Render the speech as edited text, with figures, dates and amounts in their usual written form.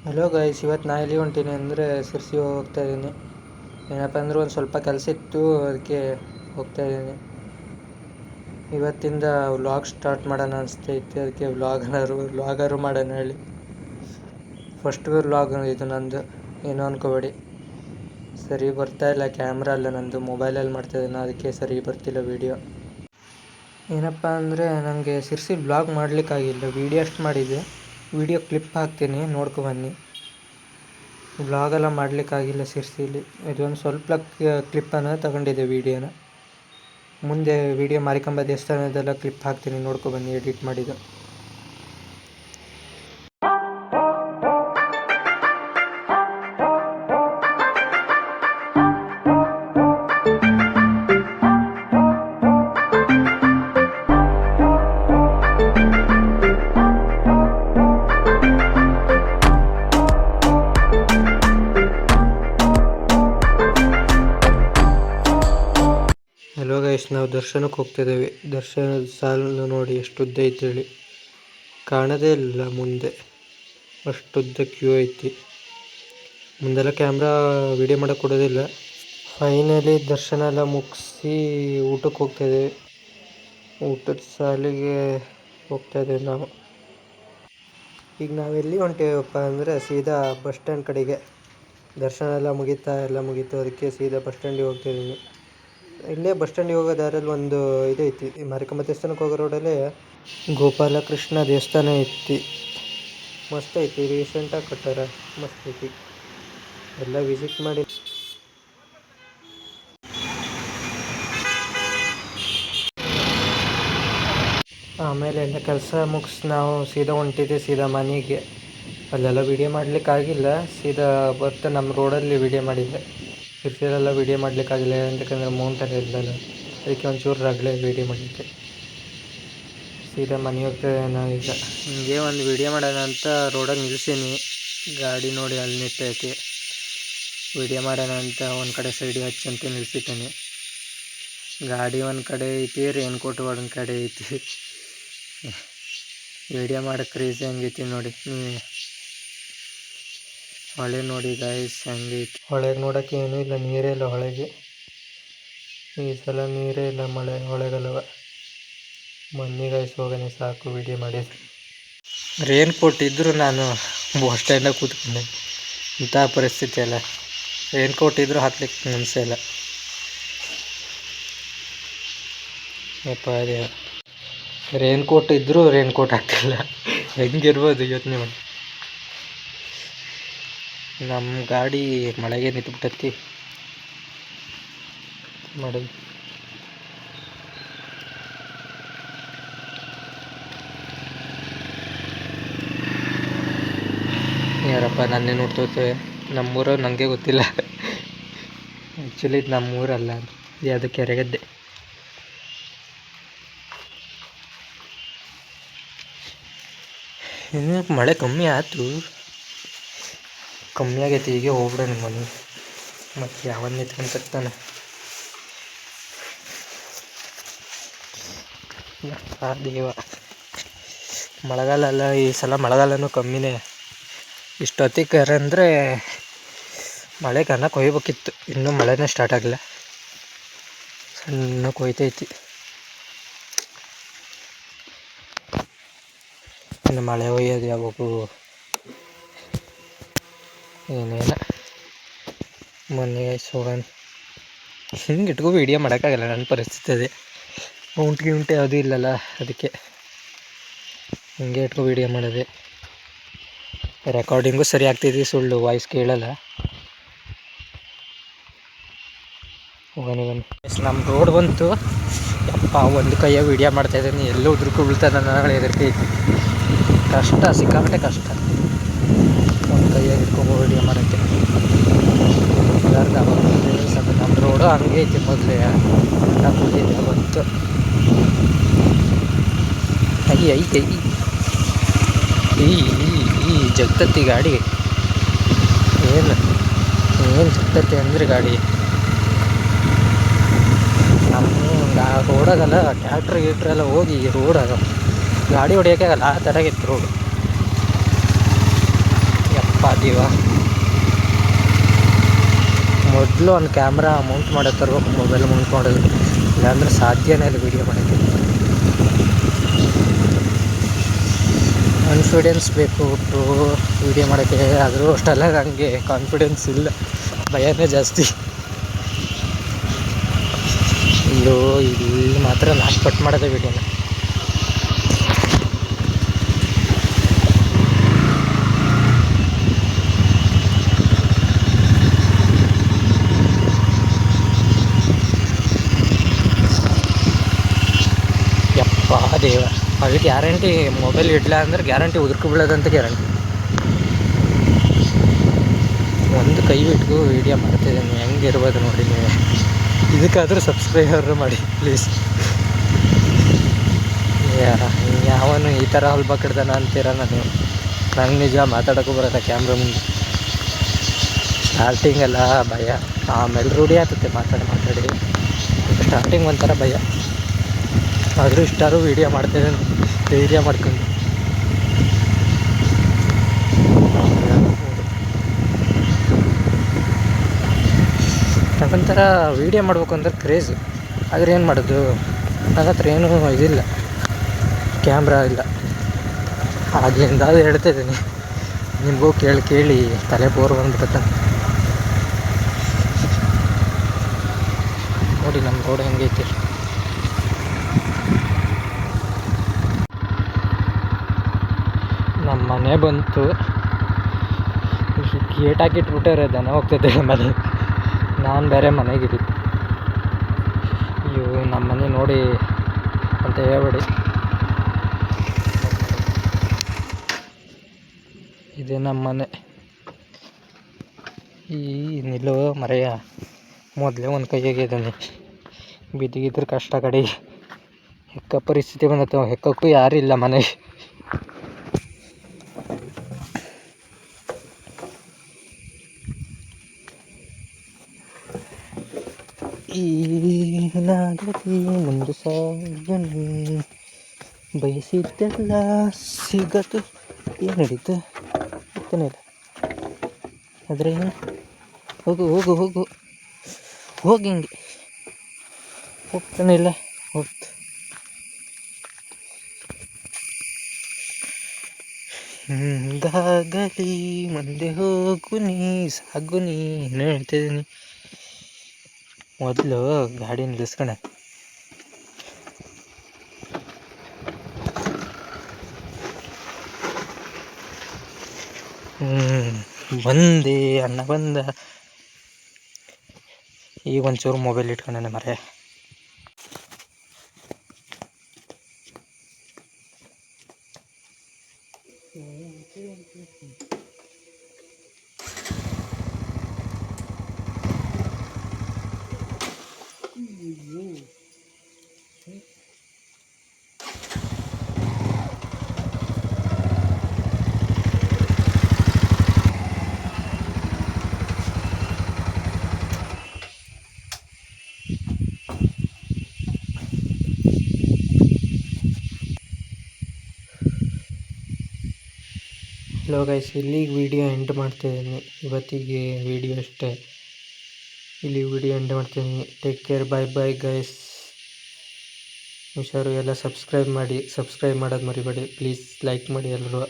Hello guys, ಇವತ್ತು ನಾ ಎಲ್ಲಿ ಹೊಂಟೀನಿ ಅಂದರೆ ಸಿರ್ಸಿ ಹೋಗ್ತಾ ಇದ್ದೀನಿ. ಏನಪ್ಪ ಅಂದ್ರೆ ಒಂದು ಸ್ವಲ್ಪ ಕೆಲಸ ಇತ್ತು, ಅದಕ್ಕೆ ಹೋಗ್ತಾ ಇದ್ದೀನಿ. ಇವತ್ತಿಂದ ವ್ಲಾಗ್ ಸ್ಟಾರ್ಟ್ ಮಾಡೋಣ ಅನಿಸ್ತೈತಿ, ಅದಕ್ಕೆ ವ್ಲಾಗರು ಮಾಡೋಣ ಹೇಳಿ. ಫಸ್ಟ್ ವ್ಲಾಗ್ ಇದು ನಂದು, ಏನೋ ಅನ್ಕೋಬೇಡಿ. ಸರಿ ಬರ್ತಾಯಿಲ್ಲ, ಕ್ಯಾಮ್ರಾ ಅಲ್ಲ ನಂದು, ಮೊಬೈಲಲ್ಲಿ ಮಾಡ್ತಾಯಿದ್ದೀನಿ, ಅದಕ್ಕೆ ಸರಿ ಬರ್ತಿಲ್ಲ ವೀಡಿಯೋ. ಏನಪ್ಪ ಅಂದರೆ ನನಗೆ ಸಿರ್ಸಿ ವ್ಲಾಗ್ ಮಾಡಲಿಕ್ಕಾಗಿಲ್ಲ, ವೀಡಿಯೋ ಅಷ್ಟು ಮಾಡಿದ್ದೆ. ವೀಡಿಯೋ ಕ್ಲಿಪ್ ಹಾಕ್ತೀನಿ, ನೋಡ್ಕೊಬನ್ನಿ. ವ್ಲಾಗೆಲ್ಲ ಮಾಡಲಿಕ್ಕಾಗಿಲ್ಲ ಸಿರ್ಸಿಲಿ. ಇದೊಂದು ಸ್ವಲ್ಪ ಕ್ಲಿಪ್ಪನ್ನು ತಗೊಂಡಿದ್ದೆ ವೀಡಿಯೋನ. ಮುಂದೆ ವೀಡಿಯೋ ಮಾರಿಕಾಂಬಾ ದೇವಸ್ಥಾನದೆಲ್ಲ ಕ್ಲಿಪ್ ಹಾಕ್ತೀನಿ, ನೋಡ್ಕೊಬನ್ನಿ ಎಡಿಟ್ ಮಾಡಿದ್ದು. ಹಲೋ ಗೈಸ್, ನಾವು ದರ್ಶನಕ್ಕೆ ಹೋಗ್ತಿದ್ದೇವೆ. ದರ್ಶನದ ಸಾಲನ್ನು ನೋಡಿ ಎಷ್ಟು ಉದ್ದ ಐತಿ ಹೇಳಿ, ಕಾಣದೇ ಇಲ್ಲ ಮುಂದೆ, ಅಷ್ಟುದ್ದ ಕ್ಯೂ ಐತಿ. ಮುಂದೆಲ್ಲ ಕ್ಯಾಮ್ರಾ ವೀಡಿಯೋ ಮಾಡೋಕ್ಕೆ ಕೊಡೋದಿಲ್ಲ. ಫೈನಲಿ ದರ್ಶನ ಎಲ್ಲ ಮುಗಿಸಿ ಊಟಕ್ಕೆ ಹೋಗ್ತಾಯಿದ್ದೇವೆ. ಊಟದ ಸಾಲಿಗೆ ಹೋಗ್ತಾಯಿದ್ದೇವೆ ನಾವು. ಈಗ ನಾವೆಲ್ಲಿ ಹೊಂಟೇವಪ್ಪ ಅಂದರೆ ಸೀದಾ ಬಸ್ ಸ್ಟ್ಯಾಂಡ್ ಕಡೆಗೆ. ದರ್ಶನ ಎಲ್ಲ ಮುಗೀತು, ಅದಕ್ಕೆ ಸೀದಾ ಬಸ್ ಸ್ಟ್ಯಾಂಡಿಗೆ ಹೋಗ್ತಾಯಿದ್ದೀನಿ. ಇಲ್ಲೇ ಬಸ್ ಸ್ಟ್ಯಾಂಡಿಗೆ ಹೋಗೋ ದಾರಿಯಲ್ಲಿ ಒಂದು ಇದೈತಿ, ಮಾರಿಕಾಂಬಾ ದೇವಸ್ಥಾನಕ್ಕೆ ಹೋಗೋ ರೋಡಲ್ಲೇ ಗೋಪಾಲಕೃಷ್ಣ ದೇವಸ್ಥಾನ ಐತಿ. ಮಸ್ತ್ ಐತಿ, ರೀಸೆಂಟಾಗಿ ಕಟ್ಟಾರ, ಮಸ್ತ್ ಐತಿ. ಎಲ್ಲ ವಿಸಿಟ್ ಮಾಡಿ. ಆಮೇಲೆ ಎಲ್ಲ ಕೆಲಸ ಮುಗಿಸಿ ನಾವು ಸೀದಾ ಹೊಂಟಿದ್ದೆ ಸೀದಾ ಮನೆಗೆ. ಅಲ್ಲೆಲ್ಲ ವೀಡಿಯೋ ಮಾಡಲಿಕ್ಕಾಗಿಲ್ಲ, ಸೀದಾ ಬರ್ತಾ ನಮ್ಮ ರೋಡಲ್ಲಿ ವೀಡಿಯೋ ಮಾಡಿದ್ದೆ. ಸಿರ್ಸಿಲೆಲ್ಲ ವೀಡಿಯೋ ಮಾಡಲಿಕ್ಕಾಗಿಲ್ಲ, ಯಾಕಂದರೆ ಮೌಂಟಲ್ಲಿ ಇಲ್ಲಲ್ಲ, ಅದಕ್ಕೆ ಒಂಚೂರು ರಗಳೆ ವೀಡಿಯೋ ಮಾಡಿದ್ದೆ. ಸೀದಾ ಮನೆಗೆ ಹೋಗ್ತೇವೆ ನಾವು ಈಗ. ಹಿಂಗೆ ಒಂದು ವೀಡಿಯೋ ಮಾಡೋಣ ಅಂತ ರೋಡಲ್ಲಿ ನಿಲ್ಸೀನಿ, ಗಾಡಿ ನೋಡಿ ಅಲ್ಲಿ ನಿಂತೈತಿ. ವೀಡಿಯೋ ಮಾಡೋಣ ಅಂತ ಒಂದು ಕಡೆ ಸೈಡಿಗೆ ಹಚ್ಚಂತ ನಿಲ್ಸಿದ್ದೀನಿ. ಗಾಡಿ ಒಂದು ಕಡೆ ಐತಿ, ರೇನ್ಕೋಟ್ ಒಂದು ಕಡೆ ಐತಿ. ವೀಡಿಯೋ ಮಾಡೋಕ್ಕೆ ಕ್ರೇಜಿ ಹಂಗೈತಿ ನೋಡಿ. ಹೊಳೆ ನೋಡಿ ಗಾಯ್ಸ್ ಹೆಂಗೈತಿ. ಹೊಳೆಗೆ ನೋಡೋಕ್ಕೆ ಏನೂ ಇಲ್ಲ, ನೀರೇ ಇಲ್ಲ ಹೊಳೆಗೆ. ಈ ಸಲ ನೀರೇ ಇಲ್ಲ, ಮಳೆ ಹೊಳೆಗಲ್ಲವ. ಮೊನ್ನೆ ಗಾಯ್ಸ್ ಹೋಗೋಣ ಸಾಕು ವೀಡಿಯೋ ಮಾಡಿದ್ರು. ರೇನ್ಕೋಟ್ ಇದ್ದರೂ ನಾನು ಬಸ್ ಸ್ಟ್ಯಾಂಡಾಗ ಕೂತ್ಕೊಂಡೆ, ಇಂಥ ಪರಿಸ್ಥಿತಿ ಅಲ್ಲ. ರೇನ್ಕೋಟ್ ಇದ್ದರೂ ಹಾಕ್ಲಿಕ್ಕೆ ಮನಸ್ಸೇ ಇಲ್ಲ. ಯಪ್ಪ ಅದೇ ರೇನ್ಕೋಟ್ ಇದ್ದರೂ ರೇನ್ಕೋಟ್ ಹಾಕ್ತಿಲ್ಲ, ಹೆಂಗಿರ್ಬೋದು ಯೋಚನೆ ಮಾಡಿ. ನಮ್ಮ ಗಾಡಿ ಮಳೆಗೆ ನಿಂತುಬಿಟ್ಟತಿ ಮಾಡೋದು. ಯಾರಪ್ಪ ನನ್ನೇ ನೋಡ್ತೋತೆ. ನಮ್ಮೂರು ನನಗೆ ಗೊತ್ತಿಲ್ಲ, ಆ್ಯಕ್ಚುಲಿ ಇದು ನಮ್ಮೂರಲ್ಲ, ಅದು ಕೆರೆಗದ್ದೆ. ಇನ್ನು ಮಳೆ ಕಮ್ಮಿ ಆಯ್ತು, ಕಮ್ಮಿ ಆಗೈತಿ. ಈಗ ಹೋಗ್ಬಿಡ ನಿಮ್ಮ ಮನೆ, ಮತ್ತು ಯಾವನ್ನ ನಿಂತ್ಕೊಂತಿರ್ತಾನೆ. ದೇವ, ಮಳೆಗಾಲ ಅಲ್ಲ ಈ ಸಲ, ಮಳೆಗಾಲನೂ ಕಮ್ಮಿನೇ. ಇಷ್ಟೊತ್ತಿಗೆ ಅಂದರೆ ಮಳೆ ಕನ್ನ ಕೊಯ್ಬೇಕಿತ್ತು, ಇನ್ನೂ ಮಳೆನೇ ಸ್ಟಾರ್ಟ್ ಆಗಲಿಲ್ಲ, ಸಣ್ಣ ಕೊಯ್ತೈತಿ. ಇನ್ನು ಮಳೆ ಒಯ್ಯೋದು ಯಾವಾಗೂ ಏನೇನ. ಮೊನ್ನೆ ಹೋಗೋಣ, ಹಿಂಗೆ ಇಟ್ಕೋ ವೀಡಿಯೋ ಮಾಡೋಕ್ಕಾಗಲ್ಲ, ನನ್ನ ಪರಿಸ್ಥಿತಿ ಅದೇ. ಉಂಟು ಯಾವುದೂ ಇಲ್ಲಲ್ಲ, ಅದಕ್ಕೆ ಹಿಂಗೆ ಇಟ್ಕೊ ವೀಡಿಯೋ ಮಾಡೋದೆ. ರೆಕಾರ್ಡಿಂಗು ಸರಿ ಆಗ್ತಿದ್ವಿ, ಸುಳ್ಳು ವಾಯ್ಸ್ ಕೇಳಲ್ಲ. ಹೋಗೋಣ ನಮ್ಮ ರೋಡ್ ಬಂತು. ಯಪ್ಪ, ಒಂದು ಕೈಯಾಗ ವೀಡಿಯೋ ಮಾಡ್ತಾಯಿದ್ದೀನಿ, ಎಲ್ಲೋ ಉದ್ರಕ್ಕೂ ಬೀಳ್ತದೆ ನಾಳೆ ಹೆದರಿಕೆ ಐತಿ. ಕಷ್ಟ, ಸಿಕ್ಕಾಪಟ್ಟೆ ಕಷ್ಟ ಒಂದು ಕೈಯಾಗ ಇಟ್ಕೊಂಡು ವೀಡಿಯೋ ಮಾಡೋಕ್ಕೆ. ಸ್ವಲ್ಪ ನಮ್ಮ ರೋಡು ಹಂಗೆ ಐತಿ, ಮೊದಲೇ ಕೂತಿದ್ದೆ ಬಂತು. ಈ ಜಗ್ತತಿ ಗಾಡಿ, ಏನು ಜಗ್ತತಿ ಅಂದರೆ ಗಾಡಿ. ನಮ್ಮ ರೋಡಾಗಲ್ಲ, ಟ್ಯಾಕ್ಟ್ರ್ ಎಲ್ಲ ಹೋಗಿ ರೋಡಾಗ ಗಾಡಿ ಹೊಡಿಯೋಕ್ಕಾಗಲ್ಲ, ಆ ಥರ ಇತ್ತು ರೋಡು. ಯಪ್ಪ ಜೀವ. ಮೊದಲು ಒಂದು ಕ್ಯಾಮ್ರಾ ಮೌಂಟ್ ಮಾಡೋದು ತರ್ಬೇಕು, ಮೊಬೈಲ್ ಮೌಂಟ್ ಮಾಡೋದು, ಇಲ್ಲಾಂದ್ರೆ ಸಾಧ್ಯನೇ ಇಲ್ಲ ವೀಡಿಯೋ ಮಾಡೋಕ್ಕೆ. ಕಾನ್ಫಿಡೆನ್ಸ್ ಬೇಕು ವೀಡಿಯೋ ಮಾಡೋಕ್ಕೆ, ಆದರೂ ಅಷ್ಟೆಲ್ಲ ನನಗೆ ಕಾನ್ಫಿಡೆನ್ಸ್ ಇಲ್ಲ, ಭಯನೇ ಜಾಸ್ತಿ. ಅಯ್ಯೋ, ಇಲ್ಲಿ ಮಾತ್ರ ನಾನು ಕಟ್ ಮಾಡೋದೇ ವೀಡಿಯೋನ. ಯಪ್ಪ ದೇವ, ಅದು ಗ್ಯಾರಂಟಿ ಮೊಬೈಲ್ ಇಡಲ್ಲ ಅಂದ್ರೆ ಗ್ಯಾರಂಟಿ ಉದುರ್ಕು ಬೀಳೋದಂತ ಗ್ಯಾರಂಟಿ. ಒಂದು ಕೈ ಇಟ್ಕೊ ವೀಡಿಯೋ ಮಾಡ್ತಿದ್ದೀನಿ, ಹೆಂಗಿರ್ಬೋದು ನೋಡಿ ನೀವು. ಇದಕ್ಕಾದರೂ ಸಬ್ಸ್ಕ್ರೈಬರ್ ಮಾಡಿ ಪ್ಲೀಸ್. ಯಾವನು ಈ ಥರ ಹೊಲ್ಬಾಕಿಡ್ದಾನ ಅಂತೀರ ನೀವು. ನಂಗೆ ನಿಜ ಮಾತಾಡೋಕ್ಕೂ ಬರೋಲ್ಲ ಕ್ಯಾಮ್ರಾ ಮುಂದೆ. ಸ್ಟಾರ್ಟಿಂಗೆಲ್ಲ ಭಯ, ಆಮೇಲೆ ರೂಢಿ ಆಗ್ತದೆ ಮಾತಾಡಿ. ಸ್ಟಾರ್ಟಿಂಗ್ ಒಂಥರ ಭಯ, ಆದರೂ ಇಷ್ಟಾದ್ರೂ ವೀಡಿಯೋ ಮಾಡ್ತಿದ್ದೀನಿ ಧೈರ್ಯ ಮಾಡ್ಕೊಂಡು. ನನಗೊಂಥರ ವೀಡಿಯೋ ಮಾಡ್ಬೇಕು ಅಂದ್ರೆ ಕ್ರೇಜ್, ಆದರೆ ಏನು ಮಾಡೋದು, ನನ್ನ ಹತ್ರ ಏನೂ ಇದಿಲ್ಲ, ಕ್ಯಾಮ್ರಾ ಇಲ್ಲ. ಆಗ್ಲಿಂದ ಅದು ಹೇಳ್ತಾಯಿದ್ದೀನಿ, ನಿಮಗೂ ಕೇಳಿ ತಲೆ ಬೋರ್ ಬಂದ್ಬಿಡುತ್ತೆ. ನೋಡಿ ನಮ್ಮ ರೋಡ್ ಹೆಂಗೈತಿ. ನಮ್ಮ ಮನೆ ಬಂತು, ಗೇಟ್ ಹಾಕಿಟ್ಬಿಟ್ಟಾರೆ, ದನ ಹೋಗ್ತೈತೆ ಮನೆ. ನಾನು ಬೇರೆ ಮನೆಗಿದ್ದೀನಿ. ಅಯ್ಯೋ, ನಮ್ಮ ಮನೆ ನೋಡಿ ಅಂತ ಹೇಳ್ಬೇಡಿ. ಇದೇ ನಮ್ಮ ಮನೆ. ಈ ನಿಲ್ಲೋ ಮರೆಯ ಮೊದಲೇ ಒಂದು ಕೈಯಾಗಿದ್ದಾನೆ, ಬಿದ್ದಿಗಿದ್ರೆ ಕಷ್ಟ ಕಡೆ. ಹೆಕ್ಕ ಪರಿಸ್ಥಿತಿ ಬಂದತ್ತ, ಹೆಕ್ಕಕ್ಕೂ ಯಾರಿಲ್ಲ ಮನೆಗೆ. ಈ ನಾಡಲ್ಲಿ ಮುಂದೆ ಸಾಗನು ಬಯಸಿದ್ದೆಲ್ಲ ಸಿಗತು. ಏನು ನಡೀತು ಗೊತ್ತೇನೆ ಇಲ್ಲ. ಆದರೆ ಏನು, ಹೋಗು ಹೋಗಿ ಹಿಂಗೆ ಹೋಗ್ತಾನೆ ಇಲ್ಲ. ಹೋಗ್ತು ಹಿಂದಾಗಲಿ ಮುಂದೆ ಹೋಗು ನೀ, ಸಾಗು ನೀ, ಏನು ಹೇಳ್ತಿದ್ದೀನಿ. ಮೊದಲು ಗಾಡಿ ನಿಲ್ಲಿಸ್ಕೊಂಡೆ, ಬಂದೆ ಅಣ್ಣ ಬಂದ. ಈಗ ಒಂಚೂರು ಮೊಬೈಲ್ ಇಟ್ಕೊಂಡೆ ಮರೆ. ಹಲೋ ಗೈಸ್, ಇಲ್ಲಿಗೆ ವಿಡಿಯೋ ಎಂಡ್ ಮಾಡ್ತಾಯಿದ್ದೀನಿ. ಇವತ್ತಿಗೆ ವಿಡಿಯೋ ಅಷ್ಟೇ, ಇಲ್ಲಿ ವಿಡಿಯೋ ಎಂಡ್ ಮಾಡ್ತೀನಿ. Take care, bye guys. ಹುಷಾರು, ಎಲ್ಲ ಸಬ್ಸ್ಕ್ರೈಬ್ ಮಾಡೋದು ಮರಿಬೇಡಿ ಪ್ಲೀಸ್. ಲೈಕ್ ಮಾಡಿ ಎಲ್ಲರೂ.